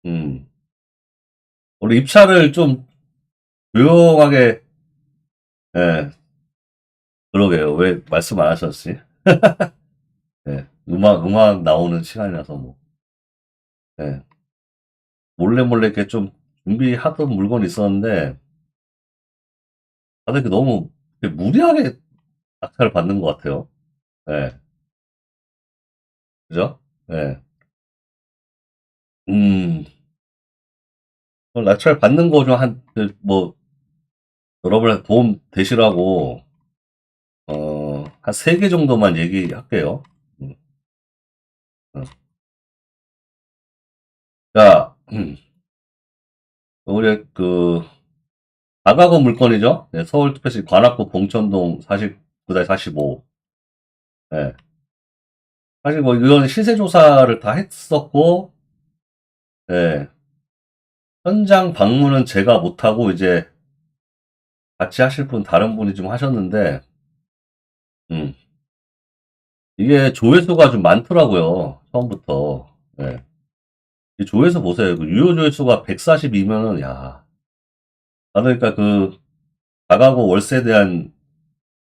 음. 우리 입찰을 좀 조용하게, 예, 그러게요. 왜 말씀 안 하셨지? 예, 음악 나오는 시간이라서 뭐, 예, 몰래 몰래 이렇게 좀 준비하던 물건이 있었는데, 다들 이렇게 너무 이렇게 무리하게 낙찰을 받는 것 같아요. 예, 그죠? 예, 음, 낙찰 받는 거 좀 뭐, 여러분한테 도움 되시라고, 한 3개 정도만 얘기할게요. 음, 어. 자, 우리 다가구 물건이죠. 네, 서울특별시 관악구 봉천동 49-45. 예. 사실 뭐 이건 시세 조사를 다 했었고, 예. 현장 방문은 제가 못하고 이제 같이 하실 분 다른 분이 좀 하셨는데, 음, 이게 조회수가 좀 많더라고요. 처음부터. 예. 이 조회수 보세요. 그 유효 조회수가 142면은, 야, 다들 그러니까 다가구 월세에 대한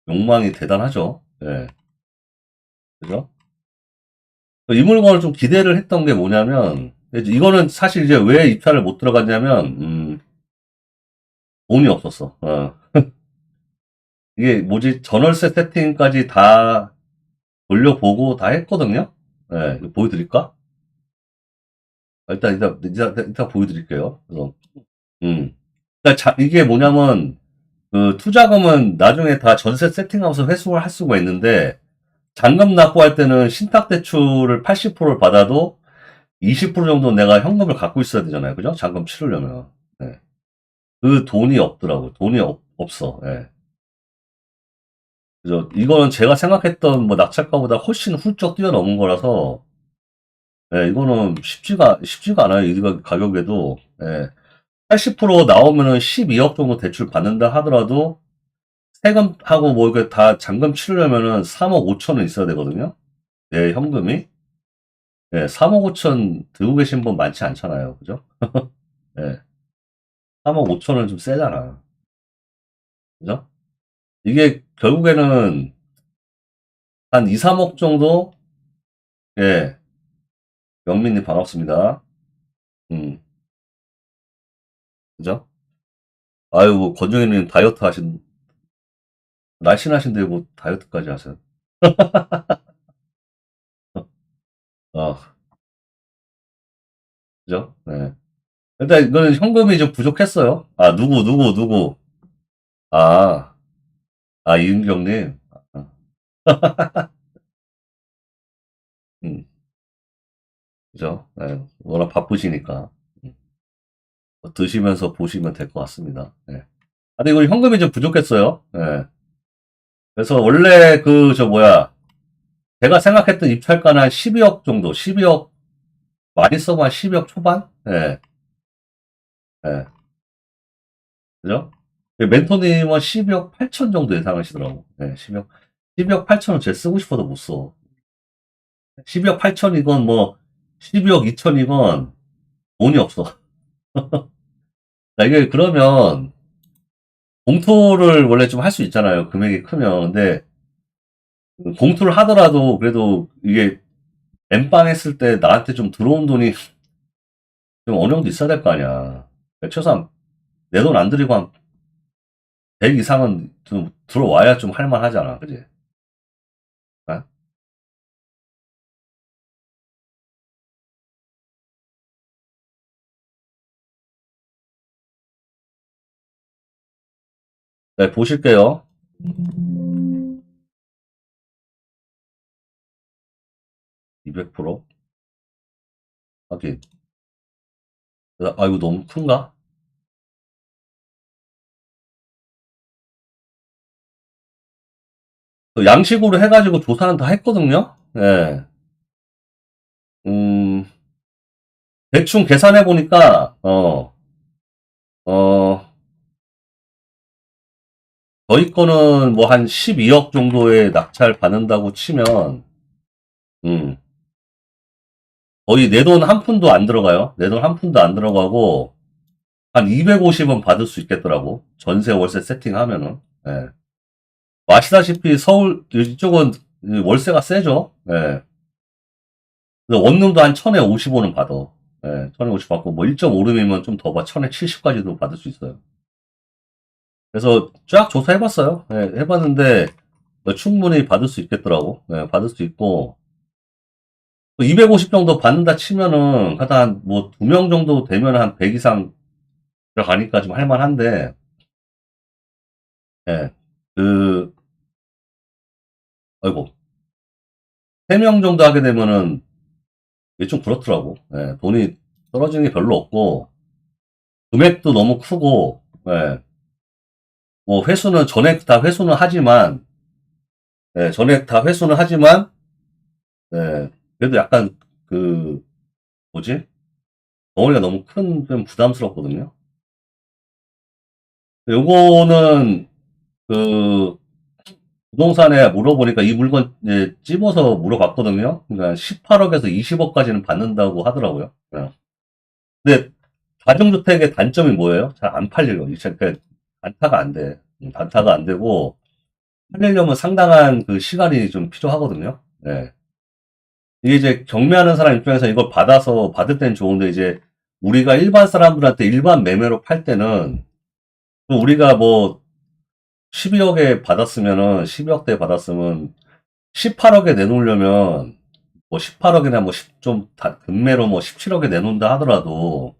욕망이 대단하죠. 예. 그죠? 이 물건을 좀 기대를 했던 게 뭐냐면, 이거는 사실 이제 왜 입찰을 못 들어갔냐면, 돈이 없었어. 이게 뭐지, 전월세 세팅까지 다 돌려보고 다 했거든요? 예, 이거 보여드릴까? 일단 보여드릴게요. 그래서, 그러니까 이게 뭐냐면, 투자금은 나중에 다 전세 세팅하면서 회수를 할 수가 있는데, 잔금 납부할 때는 신탁대출을 80%를 받아도 20% 정도 내가 현금을 갖고 있어야 되잖아요. 그죠? 잔금 치르려면. 예. 그 돈이 없더라고요. 돈이 없어. 예. 그죠? 이거는 제가 생각했던 뭐 낙찰가보다 훨씬 훌쩍 뛰어넘은 거라서, 예, 이거는 쉽지가 않아요. 이 가격에도. 예. 80% 나오면은 12억 정도 대출 받는다 하더라도, 세금하고 뭐 이게 다 잔금 치르려면은 3억 5천은 있어야 되거든요. 내 현금이. 예, 3억 5천 들고 계신 분 많지 않잖아요. 그죠? 예. 3억 5천은 좀 세잖아. 그죠? 이게 결국에는 한 2, 3억 정도? 예. 영민님 반갑습니다. 음, 그죠? 아유, 뭐, 권정희님 다이어트 날씬하신데 뭐 다이어트까지 하세요? 어, 그죠? 네. 일단 이거는 현금이 좀 부족했어요. 아, 누구. 아, 이은경님. 아, 음, 그죠? 네. 워낙 바쁘시니까. 음, 드시면서 보시면 될 것 같습니다. 네. 아, 근데 이거 현금이 좀 부족했어요. 네. 그래서 원래 제가 생각했던 입찰가는 한 12억 정도, 12억, 많이 써면 한 12억 초반? 예, 예, 그죠? 멘토님은 12억 8천 정도 예상하시더라고. 예, 12억 8천은 제 쓰고 싶어도 못 써. 12억 8천이건 뭐, 12억 2천이건 돈이 없어. 자, 이게 그러면, 공투를 원래 좀 할 수 있잖아요. 금액이 크면. 근데, 공투를 하더라도, 그래도 이게, 엠빵 했을 때 나한테 좀 들어온 돈이 좀 어느 정도 있어야 될 거 아니야. 최소한, 내 돈 안 들이고 한 100 이상은 좀 들어와야 좀 할만하잖아. 그지? 어? 네, 보실게요. 200%. 하긴. 아, 이거 너무 큰가? 양식으로 해가지고 조사는 다 했거든요? 예. 음, 대충 계산해보니까, 어, 저희 거는 뭐 한 12억 정도의 낙찰 받는다고 치면, 음, 거의 내 돈 한 푼도 안 들어가요. 내 돈 한 푼도 안 들어가고, 한 250은 받을 수 있겠더라고. 전세 월세 세팅하면은. 예. 아시다시피 서울, 이쪽은 월세가 세죠. 예. 그래서 원룸도 한 1000에 55는 받아. 예, 1000에 50 받고, 뭐 1.5룸이면 좀 더 봐. 1000에 70까지도 받을 수 있어요. 그래서 쫙 조사해봤어요. 예, 해봤는데, 충분히 받을 수 있겠더라고. 예, 받을 수 있고, 250 정도 받는다 치면은, 하다 한, 뭐, 2명 정도 되면 한 100 이상 들어가니까 좀 할만한데, 예, 그, 아이고, 3명 정도 하게 되면은, 이게 좀 그렇더라고. 예, 돈이 떨어지는 게 별로 없고, 금액도 너무 크고, 예, 뭐, 회수는, 전액 다 회수는 하지만, 예, 전액 다 회수는 하지만, 예, 그래도 약간, 그, 뭐지? 덩어리가 너무 좀 부담스럽거든요. 요거는, 그, 부동산에 물어보니까 이 물건 이제 찝어서 물어봤거든요. 그러니까 18억에서 20억까지는 받는다고 하더라고요. 예. 근데 다중주택의 단점이 뭐예요? 잘 안 팔려요. 그러니까 단타가 안 돼. 단타가 안 되고 팔리려면 상당한 그 시간이 좀 필요하거든요. 예. 이게 이제 경매하는 사람 입장에서 이걸 받을 땐 좋은데 이제 우리가 일반 사람들한테 일반 매매로 팔 때는 우리가 뭐 12억에 받았으면은 12억대 받았으면 18억에 내놓으려면 뭐 18억이나 뭐 좀 금매로 뭐 17억에 내놓는다 하더라도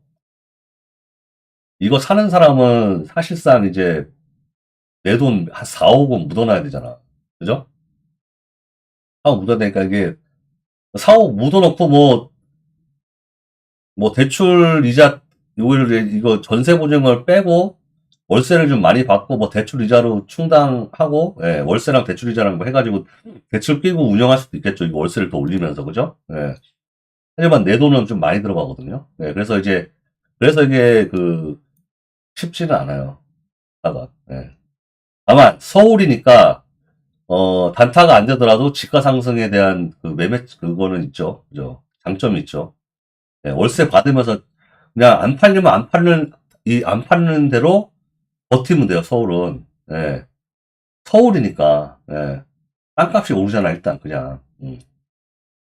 이거 사는 사람은 사실상 이제 내 돈 한 4, 5억 묻어놔야 되잖아. 그죠? 4억 묻어내니까 이게 4억 묻어놓고 뭐 대출 이자 요거를 이거 전세 보증을 빼고 월세를 좀 많이 받고 뭐 대출 이자로 충당하고 예, 월세랑 대출 이자랑 뭐 해가지고 대출 끼고 운영할 수도 있겠죠. 이거 월세를 더 올리면서 그죠? 예. 하지만 내 돈은 좀 많이 들어가거든요. 예, 그래서 이게 쉽지는 않아요. 다가 예. 다만 서울이니까 단타가 안 되더라도 지가 상승에 대한 그 매매 그거는 있죠. 그죠? 장점이 있죠. 예, 월세 받으면서 그냥 안 팔는 대로 버티면 돼요, 서울은. 예. 서울이니까, 예. 땅값이 오르잖아, 일단, 그냥.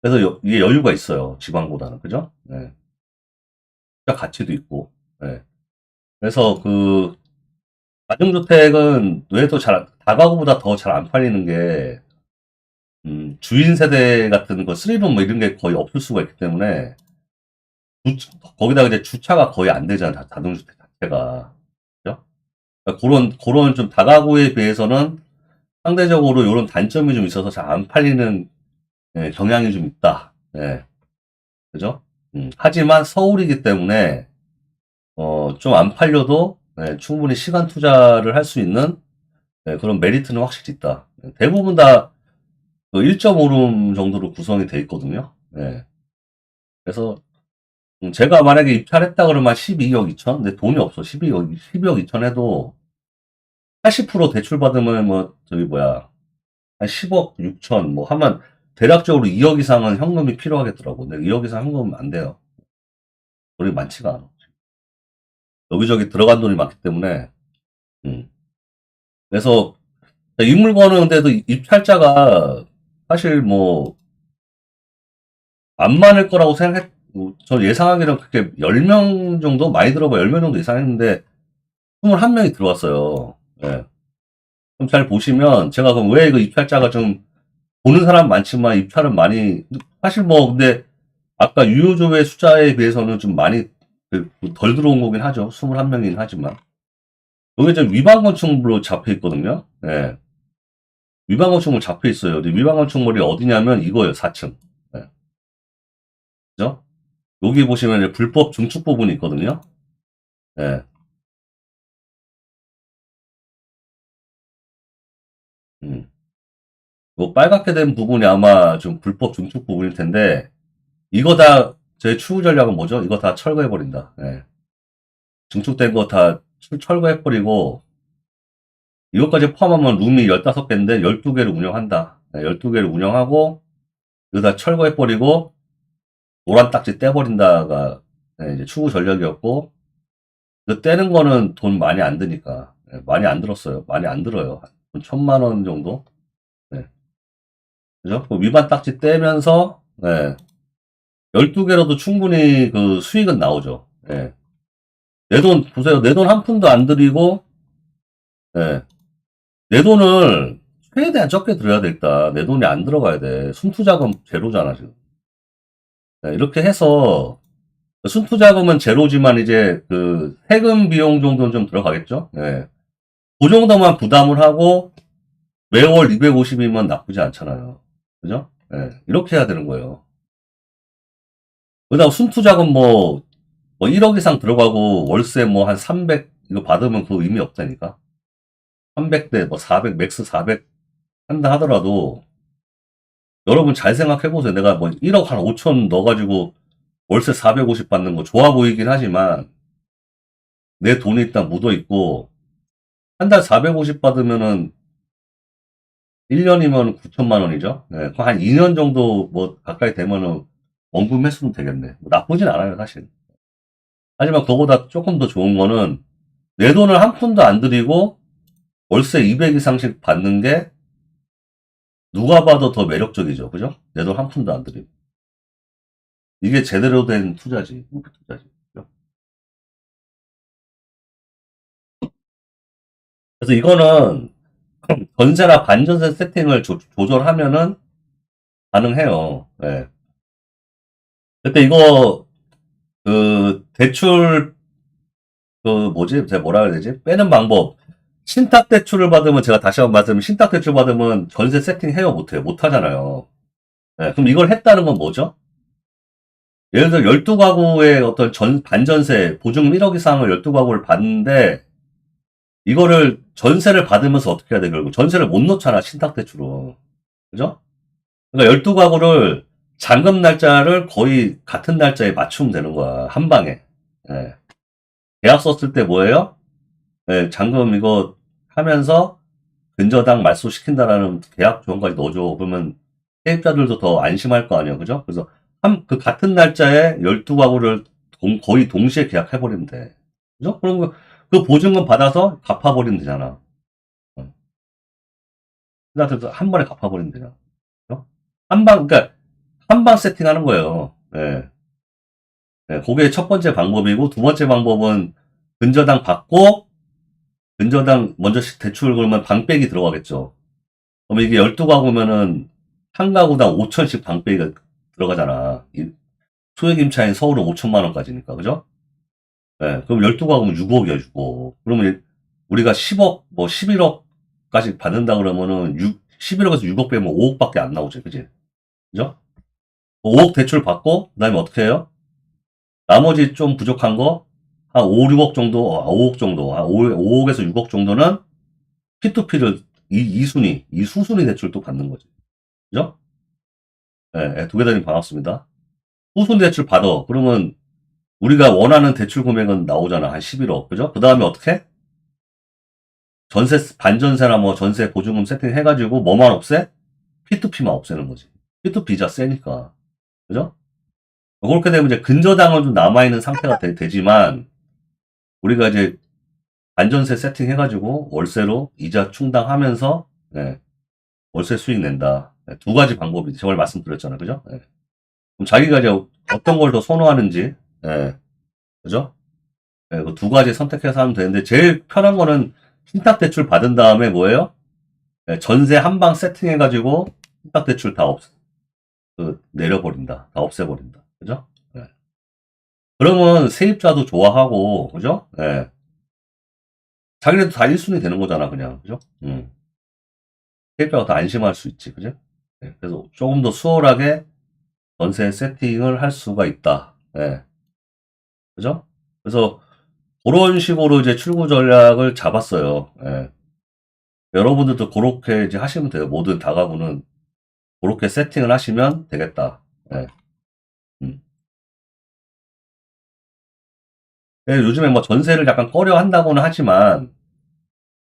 그래서 이게 여유가 있어요, 지방보다는. 그죠? 예. 가치도 있고, 예. 그래서 가정주택은 왜 다가구보다 더 잘 안 팔리는 게, 주인 세대 같은 거, 쓰리룸 뭐 이런 게 거의 없을 수가 있기 때문에, 거기다가 이제 주차가 거의 안 되잖아, 다중주택 자체가. 그죠? 그러니까 그런 좀 다가구에 비해서는 상대적으로 이런 단점이 좀 있어서 잘 안 팔리는 예, 경향이 좀 있다. 예, 그죠? 하지만 서울이기 때문에 좀 안 팔려도 예, 충분히 시간 투자를 할 수 있는 예, 그런 메리트는 확실히 있다. 대부분 다 1.5룸 정도로 구성이 돼 있거든요. 예, 그래서 제가 만약에 입찰했다 그러면 12억 2천? 근데 돈이 없어. 12억 2천 해도 80% 대출 받으면 뭐 저기 뭐야 한 10억 6천 뭐 하면 대략적으로 2억 이상은 현금이 필요하겠더라고. 근데 2억 이상 현금은 안 돼요. 돈이 많지가 않아. 여기저기 들어간 돈이 많기 때문에. 음. 그래서 이 물건은 근데도 입찰자가 사실 뭐 안 많을 거라고 저 예상하기는 그렇게 10명 정도 많이 들어봐 10명 정도 예상했는데 21명이 들어왔어요. 예. 좀 잘 보시면 제가 그럼 왜 그 입찰자가 좀 보는 사람 많지만 입찰은 많이 사실 뭐 근데 아까 유효조회 숫자에 비해서는 좀 많이 덜 들어온 거긴 하죠. 21명이긴 하지만. 여기 이제 위반 건축물로 잡혀 있거든요. 예. 위반 건축물 잡혀 있어요. 근데 위반 건축물이 어디냐면 이거예요. 4층. 예. 그죠? 여기 보시면 이제 불법 증축 부분이 있거든요. 예. 음. 요 빨갛게 된 부분이 아마 좀 불법 증축 부분일 텐데 이거 다 제 추후 전략은 뭐죠? 이거 다 철거해 버린다. 예. 증축된 거 다 철거해 버리고 이것까지 포함하면 룸이 15개인데 12개를 운영한다. 12개를 운영하고, 이거 다 철거해버리고, 노란 딱지 떼버린다가 이제 추구 전략이었고, 그 떼는 거는 돈 많이 안 드니까. 많이 안 들었어요. 많이 안 들어요. 한 1,000만 원 정도? 네. 그죠? 그 위반 딱지 떼면서, 12개로도 충분히 그 수익은 나오죠. 내 돈, 보세요. 내 돈 한 푼도 안 들이고, 예. 내 돈을 최대한 적게 들여야 되겠다. 내 돈이 안 들어가야 돼. 순투자금 제로잖아, 지금. 이렇게 해서, 순투자금은 제로지만 이제 그 세금 비용 정도는 좀 들어가겠죠? 그 정도만 부담을 하고 매월 250이면 나쁘지 않잖아요. 그죠? 이렇게 해야 되는 거예요. 그다음 순투자금 뭐 1억 이상 들어가고 월세 뭐 한 300 이거 받으면 그 의미 없다니까. 300대 뭐 400, 맥스 400 한다 하더라도 여러분 잘 생각해 보세요. 내가 뭐 1억 한 5천 넣어가지고 월세 450 받는 거 좋아 보이긴 하지만 내 돈이 일단 묻어 있고 한 달 450 받으면은 1년이면 9천만 원이죠. 한 2년 정도 뭐 가까이 되면은 원금 회수는 되겠네. 뭐 나쁘진 않아요, 사실. 하지만 그거보다 조금 더 좋은 거는 내 돈을 한 푼도 안 들이고 월세 200 이상씩 받는 게 누가 봐도 더 매력적이죠. 그죠? 내 돈 한 푼도 안 들이고. 이게 제대로 된 투자지. 목표 투자지. 그죠? 그래서 이거는 전세나 반전세 세팅을 조절하면은 가능해요. 그때 이거 그 대출 그 뭐지? 제가 뭐라 해야 되지? 빼는 방법. 신탁 대출을 받으면 제가 다시 한번 말씀드리면 신탁 대출 받으면 전세 세팅 해요? 못해요? 못하잖아요. 그럼 이걸 했다는 건 뭐죠? 예를 들어 12가구의 어떤 반전세 보증금 1억 이상을 12가구를 받는데 이거를 전세를 받으면서 어떻게 해야 돼? 결국 전세를 못 놓잖아, 신탁 대출은. 그죠? 그러니까 12가구를 잔금 날짜를 거의 같은 날짜에 맞추면 되는 거야. 한 방에. 예. 계약 썼을 때 뭐예요? 잔금 이거 하면서 근저당 말소시킨다라는 계약 조건까지 넣어줘. 그러면 세입자들도 더 안심할 거 아니에요. 그죠? 그래서 그 같은 날짜에 12가구를 거의 동시에 계약해버리면 돼. 그죠? 그럼 그 보증금 받아서 갚아버리면 되잖아. 어. 그래서 한 번에 갚아버리면 되잖아. 그죠? 그러니까 한 방 세팅하는 거예요. 그게 첫 번째 방법이고 두 번째 방법은 근저당 받고 근저당 먼저 대출 그러면 방백이 들어가겠죠. 그러면 이게 12가구면은 한 가구당 5천씩 방백이 들어가잖아. 소액 임차인 서울은 5천만 원까지니까. 그죠? 그럼 12가구면 6억이야, 6억. 그러면 우리가 10억, 뭐 11억까지 받는다 그러면은 11억에서 6억 빼면 5억밖에 안 나오지. 그지? 그죠? 5억 대출 받고 그다음에 어떻게 해요? 나머지 좀 부족한 거 한 5, 6억 정도, 5억 정도, 한 5억에서 6억 정도는 P2P를 이수순위 대출 또 받는 거지. 그죠? 두개다님 반갑습니다. 후순위 대출 받아. 그러면 우리가 원하는 대출 금액은 나오잖아. 한 11억. 그죠? 그 다음에 어떻게? 반전세나 뭐 전세 보증금 세팅해가지고 뭐만 없애? P2P만 없애는 거지. P2P자 세니까. 그죠? 그렇게 되면 이제 근저당은 좀 남아있는 상태가 되지만 우리가 이제 반전세 세팅해가지고 월세로 이자 충당하면서 월세 수익 낸다. 두 가지 방법이 제가 말씀드렸잖아요. 그죠? 그럼 자기가 이제 어떤 걸 더 선호하는지, 그죠? 그두 가지 선택해서 하면 되는데 제일 편한 거는 신탁대출 받은 다음에 뭐예요? 전세 한 방 세팅해가지고 신탁대출 다 내려버린다. 다 없애버린다. 그죠? 그러면 세입자도 좋아하고, 그죠? 자기네도 다 1순위 되는 거잖아, 그냥. 그죠? 세입자가 더 안심할 수 있지, 그죠? 그래서 조금 더 수월하게 전세 세팅을 할 수가 있다. 그죠? 그래서 그런 식으로 이제 출구 전략을 잡았어요. 여러분들도 그렇게 이제 하시면 돼요. 모든 다가구는 그렇게 세팅을 하시면 되겠다. 음. 요즘에 뭐 전세를 약간 꺼려 한다고는 하지만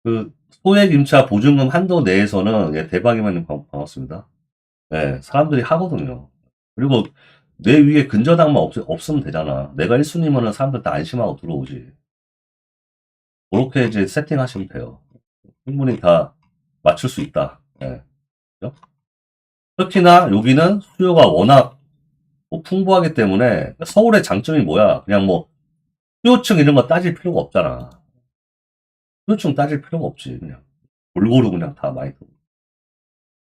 그 소액 임차 보증금 한도 내에서는 대박이면 반갑습니다. 사람들이 하거든요. 그리고 내 위에 근저당만 없으면 되잖아. 내가 1순위면은 사람들 다 안심하고 들어오지. 그렇게 이제 세팅하시면 돼요. 충분히 다 맞출 수 있다. 예. 그죠? 특히나 여기는 수요가 워낙 뭐 풍부하기 때문에 서울의 장점이 뭐야? 그냥 뭐 수요층 이런 거 따질 필요가 없잖아. 수요층 따질 필요가 없지. 그냥 골고루 그냥 다 많이 들어.